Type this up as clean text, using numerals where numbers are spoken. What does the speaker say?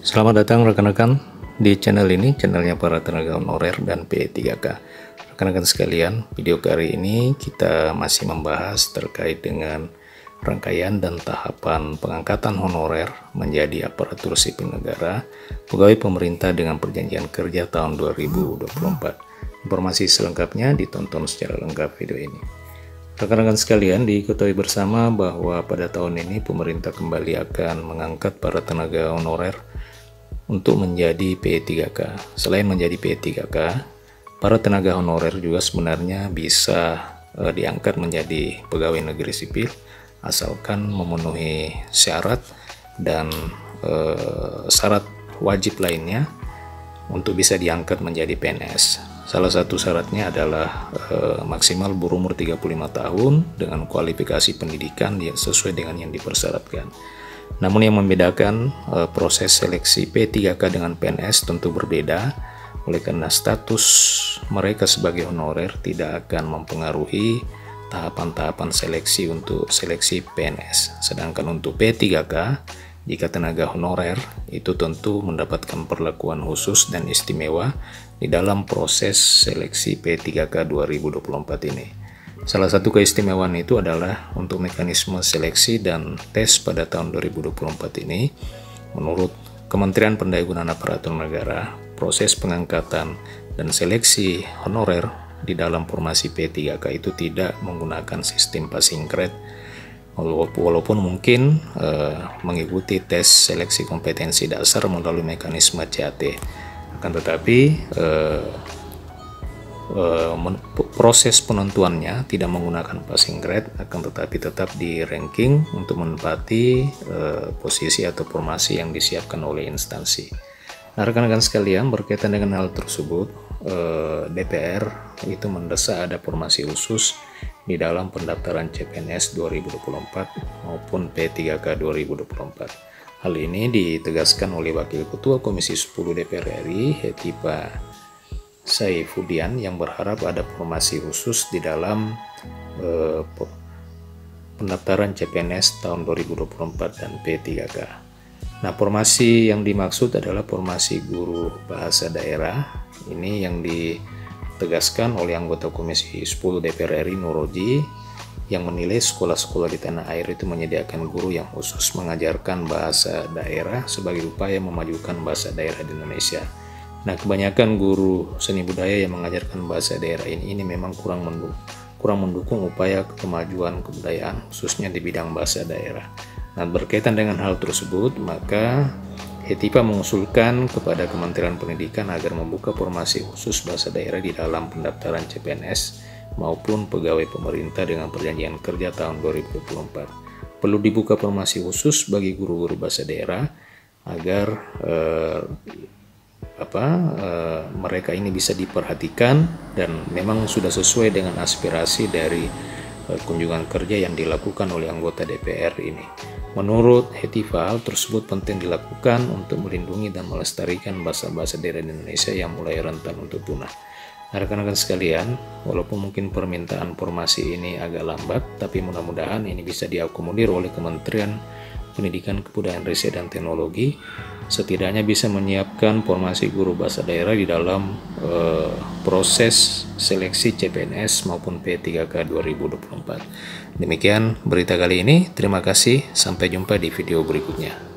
Selamat datang rekan-rekan di channel ini, channelnya para tenaga honorer dan P3K. Rekan-rekan sekalian, video kali ini kita masih membahas terkait dengan rangkaian dan tahapan pengangkatan honorer menjadi aparatur sipil negara, pegawai pemerintah dengan perjanjian kerja tahun 2024. Informasi selengkapnya ditonton secara lengkap video ini. Rekan-rekan sekalian, diketahui bersama bahwa pada tahun ini pemerintah kembali akan mengangkat para tenaga honorer untuk menjadi P3K. Selain menjadi P3K, para tenaga honorer juga sebenarnya bisa diangkat menjadi pegawai negeri sipil asalkan memenuhi syarat dan syarat wajib lainnya untuk bisa diangkat menjadi PNS. Salah satu syaratnya adalah maksimal berumur 35 tahun dengan kualifikasi pendidikan yang sesuai dengan yang dipersyaratkan. Namun yang membedakan proses seleksi P3K dengan PNS tentu berbeda, oleh karena status mereka sebagai honorer tidak akan mempengaruhi tahapan-tahapan seleksi untuk seleksi PNS. Sedangkan untuk P3K, jika tenaga honorer itu tentu mendapatkan perlakuan khusus dan istimewa di dalam proses seleksi P3K 2024 ini. Salah satu keistimewaan itu adalah untuk mekanisme seleksi dan tes pada tahun 2024 ini. Menurut Kementerian Pendayagunaan Aparatur Negara, proses pengangkatan dan seleksi honorer di dalam formasi P3K itu tidak menggunakan sistem passing grade, walaupun mungkin mengikuti tes seleksi kompetensi dasar melalui mekanisme CAT. Akan tetapi proses penentuannya tidak menggunakan passing grade, akan tetapi tetap di ranking untuk menempati posisi atau formasi yang disiapkan oleh instansi. Nah, rekan-rekan sekalian, berkaitan dengan hal tersebut, DPR itu mendesak ada formasi khusus di dalam pendaftaran CPNS 2024 maupun P3K 2024. Hal ini ditegaskan oleh Wakil Ketua Komisi 10 DPR RI, Hetipa Saifudian, yang berharap ada formasi khusus di dalam pendaftaran CPNS tahun 2024 dan P3K. Nah, formasi yang dimaksud adalah formasi guru bahasa daerah. Ini yang ditegaskan oleh anggota Komisi 10 DPR RI Nuroji, yang menilai sekolah-sekolah di tanah air itu menyediakan guru yang khusus mengajarkan bahasa daerah sebagai upaya memajukan bahasa daerah di Indonesia. Nah, kebanyakan guru seni budaya yang mengajarkan bahasa daerah ini memang kurang mendukung upaya kemajuan kebudayaan, khususnya di bidang bahasa daerah. Nah, berkaitan dengan hal tersebut, maka Hetipa mengusulkan kepada Kementerian Pendidikan agar membuka formasi khusus bahasa daerah di dalam pendaftaran CPNS maupun pegawai pemerintah dengan perjanjian kerja tahun 2024. Perlu dibuka formasi khusus bagi guru-guru bahasa daerah agar mereka ini bisa diperhatikan dan memang sudah sesuai dengan aspirasi dari kunjungan kerja yang dilakukan oleh anggota DPR ini. Menurut Hetipa, hal tersebut penting dilakukan untuk melindungi dan melestarikan bahasa-bahasa daerah di Indonesia yang mulai rentan untuk punah. Nah, rekan-rekan sekalian, walaupun mungkin permintaan formasi ini agak lambat, tapi mudah-mudahan ini bisa diakomodir oleh Kementerian Pendidikan, Kebudayaan, Riset, dan Teknologi, setidaknya bisa menyiapkan formasi guru bahasa daerah di dalam proses seleksi CPNS maupun P3K 2024. Demikian berita kali ini, terima kasih, sampai jumpa di video berikutnya.